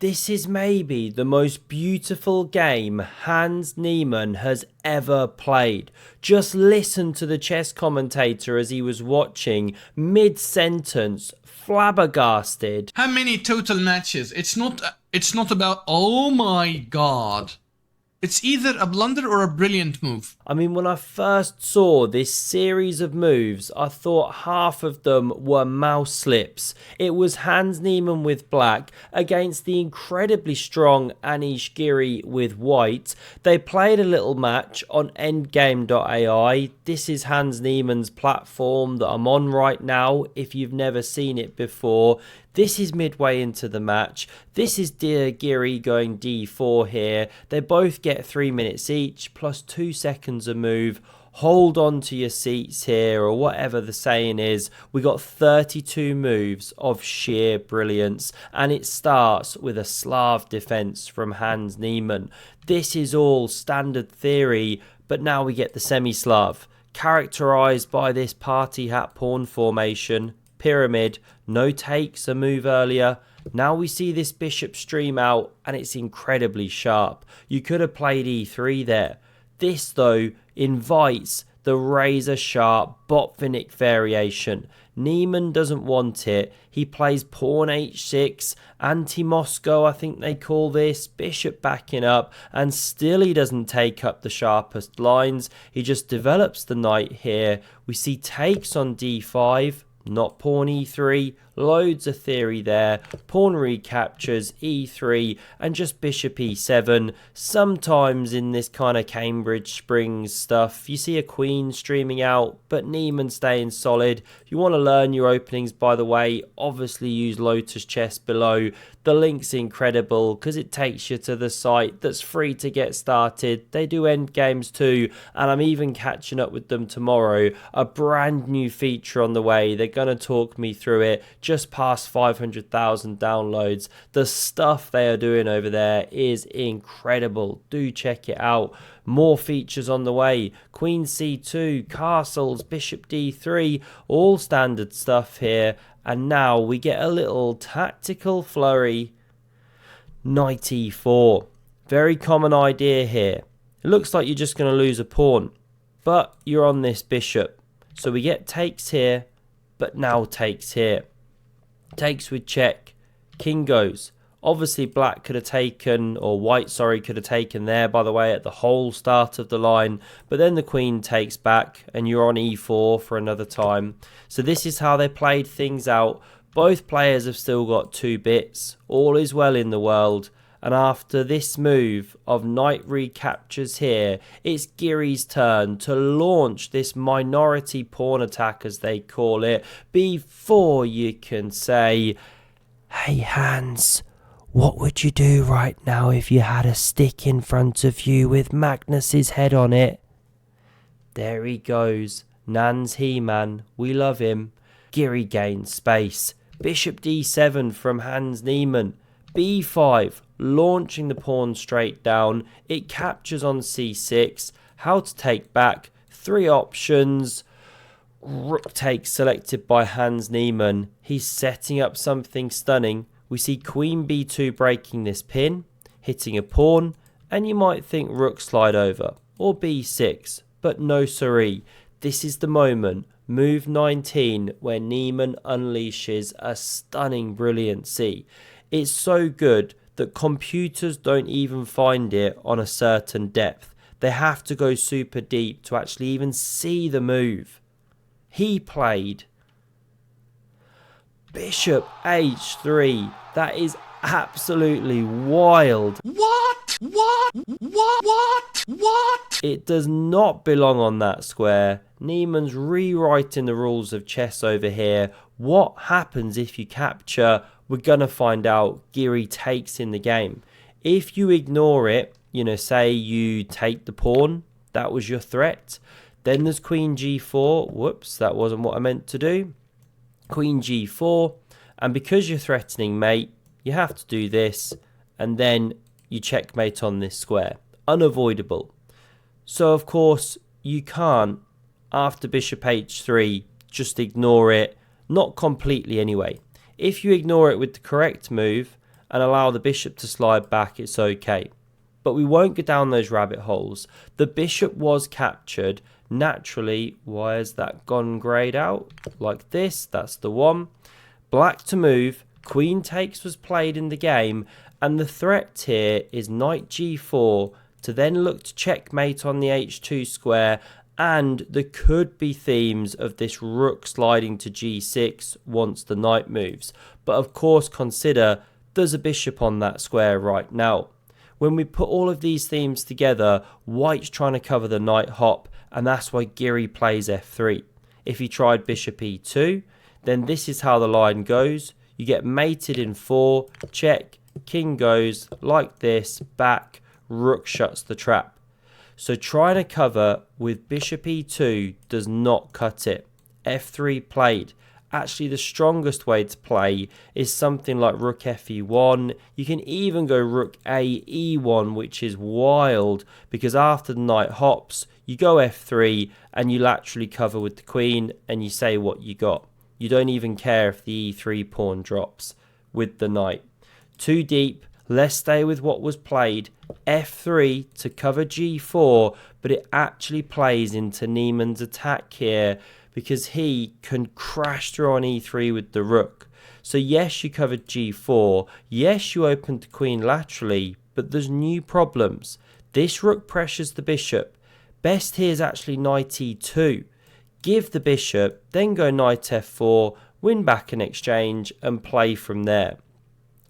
This is maybe the most beautiful game Hans Niemann has ever played. Just listen to the chess commentator as he was watching, mid-sentence, flabbergasted. How many total matches? It's not about, oh my god. It's either a blunder or a brilliant move. I mean, when I first saw this series of moves, I thought half of them were mouse slips. It was Hans Niemann with black against the incredibly strong Anish Giri with white. They played a little match on endgame.ai. This is Hans Niemann's platform that I'm on right now, if you've never seen it before. This is midway into the match. This is Giri going d4 here. They both get 3 minutes each, plus 2 seconds a move. Hold on to your seats here, or whatever the saying is. We got 32 moves of sheer brilliance, and it starts with a Slav defense from Hans Niemann. This is all standard theory, but now we get the semi-Slav, characterized by this party hat pawn formation. Pyramid, no takes, a move earlier. Now we see this bishop stream out, and it's incredibly sharp. You could have played e3 there. This though invites the razor sharp Botvinnik variation. Niemann doesn't want it. He plays pawn h6, anti-Moscow I think they call this, bishop backing up, and still he doesn't take up the sharpest lines. He just develops the knight here. We see takes on d5. Not pawn e3, loads of theory there, pawn recaptures, e3, and just bishop e7. Sometimes in this kind of Cambridge Springs stuff, you see a queen streaming out, but Niemann staying solid. If you want to learn your openings, by the way, obviously use Lotus Chess below. The link's incredible because it takes you to the site that's free to get started. They do end games too, and I'm even catching up with them tomorrow. A brand new feature on the way. They're going to talk me through it. Just past 500,000 downloads. The stuff they are doing over there is incredible. Do check it out. More features on the way. Queen c2, castles, bishop d3, all standard stuff here. And now we get a little tactical flurry. Knight e4. Very common idea here. It looks like you're just going to lose a pawn, but you're on this bishop. So we get takes here, but now takes here. Takes with check. King goes. Obviously black could have taken, or white, sorry, could have taken there, by the way, at the whole start of the line. But then the queen takes back, and you're on e4 for another time. So this is how they played things out. Both players have still got 2 bits. All is well in the world. And after this move of knight recaptures here, it's Giri's turn to launch this minority pawn attack, as they call it, before you can say, "Hey Hans, what would you do right now if you had a stick in front of you with Magnus's head on it?" There he goes. Nan's He-Man. We love him. Giri gains space. Bishop d7 from Hans Niemann. b5, launching the pawn straight down. It captures on c6. How to take back. 3 options. Rook takes selected by Hans Niemann. He's setting up something stunning. We see queen b2 breaking this pin, hitting a pawn, and you might think rook slide over, or b6, but no siree. This is the moment, move 19, where Niemann unleashes a stunning brilliancy. It's so good that computers don't even find it on a certain depth. They have to go super deep to actually even see the move. He played bishop h3. That is absolutely wild. What? It does not belong on that square. Niemann's rewriting the rules of chess over here. What happens if you capture? We're going to find out. Giri takes in the game. If you ignore it, say you take the pawn, that was your threat. Then there's queen g4. Whoops, that wasn't what I meant to do. Queen g4, and because you're threatening mate, you have to do this, and then you checkmate on this square. Unavoidable. So of course you can't, after bishop h3, just ignore it. Not completely anyway. If you ignore it with the correct move, and allow the bishop to slide back, it's okay. But we won't go down those rabbit holes. The bishop was captured. Naturally, why has that gone grayed out? Like this, that's the one. Black to move, queen takes was played in the game, and the threat here is knight g4 to then look to checkmate on the h2 square, and there could be themes of this rook sliding to g6 once the knight moves. But of course consider there's a bishop on that square right now. When we put all of these themes together, white's trying to cover the knight hop, and that's why Giri plays f3. If he tried bishop e2, then this is how the line goes. You get mated in 4, check, king goes like this, back, rook shuts the trap. So trying to cover with bishop e2 does not cut it. f3 played. Actually, the strongest way to play is something like rook fe1. You can even go rook a e1, which is wild, because after the knight hops, you go f3 and you laterally cover with the queen and you say what you got. You don't even care if the e3 pawn drops with the knight. Too deep. Let's stay with what was played. f3 to cover g4, but it actually plays into Niemann's attack here, because he can crash through on e3 with the rook. So yes, you covered g4, yes, you opened the queen laterally, but there's new problems. This rook pressures the bishop. Best here is actually knight e2. Give the bishop, then go knight f4, win back an exchange, and play from there.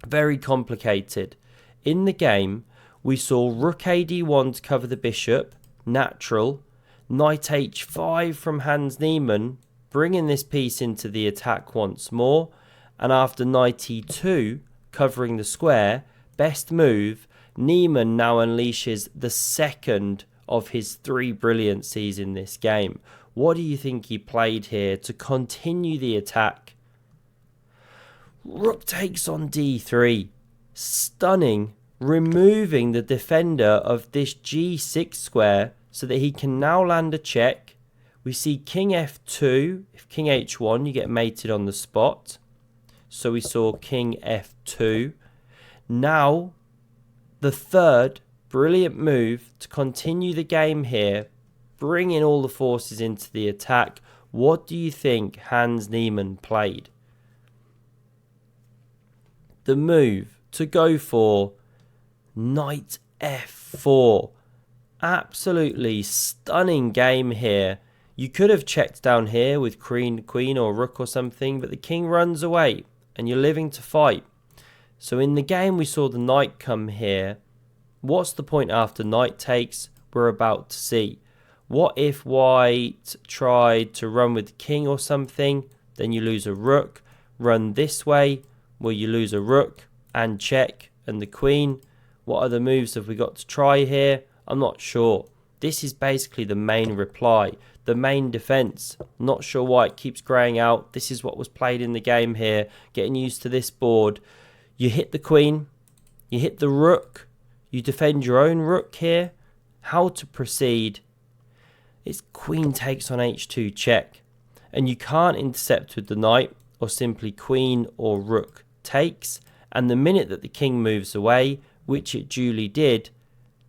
Very complicated. In the game, we saw rook ad1 to cover the bishop, natural. Knight h5 from Hans Niemann, bringing this piece into the attack once more. And after knight e2, covering the square, best move, Niemann now unleashes the second of his 3 brilliancies in this game. What do you think he played here to continue the attack? Rook takes on d3. Stunning, removing the defender of this g6 square, so that he can now land a check. We see king f2. If king h1, you get mated on the spot. So we saw king f2. Now, the third brilliant move to continue the game here, bringing all the forces into the attack. What do you think Hans Niemann played? The move to go for knight f4. Absolutely stunning game here. You could have checked down here with queen or rook or something, but the king runs away and you're living to fight. So in the game we saw the knight come here. What's the point after knight takes? We're about to see. What if white tried to run with the king or something? Then you lose a rook. Run this way, well, you lose a rook and check and the queen. What other moves have we got to try here? I'm not sure. This is basically the main reply, the main defense. Not sure why it keeps graying out. This is what was played in the game here. Getting used to this board. You hit the queen, you hit the rook, you defend your own rook here. How to proceed? It's queen takes on h2 check. And you can't intercept with the knight, or simply queen or rook takes. And the minute that the king moves away, which it duly did,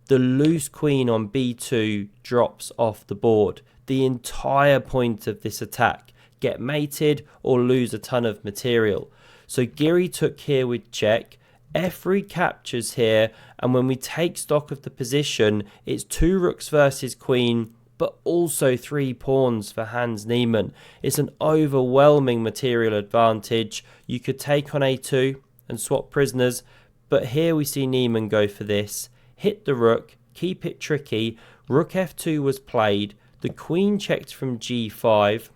the loose queen on b2 drops off the board. The entire point of this attack, get mated or lose a ton of material. So Giri took here with check, f3 captures here, and when we take stock of the position, it's 2 rooks versus queen, but also 3 pawns for Hans Niemann. It's an overwhelming material advantage. You could take on a2 and swap prisoners, but here we see Niemann go for this. Hit the rook, keep it tricky. Rook f2 was played. The queen checked from g5.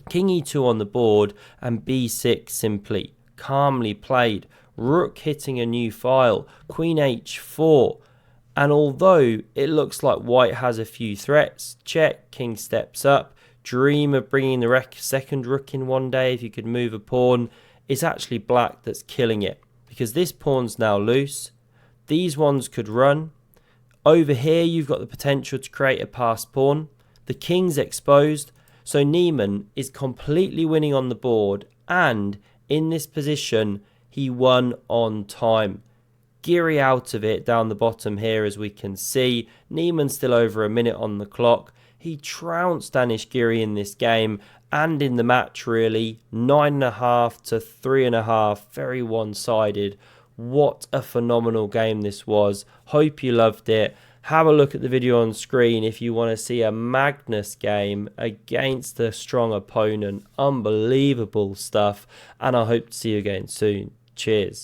King e2 on the board, and b6 simply calmly played. Rook hitting a new file. Queen h4. And although it looks like white has a few threats, check, king steps up. Dream of bringing the second rook in one day if you could move a pawn. It's actually black that's killing it, because this pawn's now loose. These ones could run. Over here, you've got the potential to create a passed pawn. The king's exposed. So Niemann is completely winning on the board. And in this position, he won on time. Geary out of it down the bottom here, as we can see. Niemann still over a minute on the clock. He trounced Danish Geary in this game and in the match, really. 9.5 to 3.5. Very one-sided. What a phenomenal game this was. Hope you loved it. Have a look at the video on screen if you want to see a Magnus game against a strong opponent. Unbelievable stuff. And I hope to see you again soon. Cheers.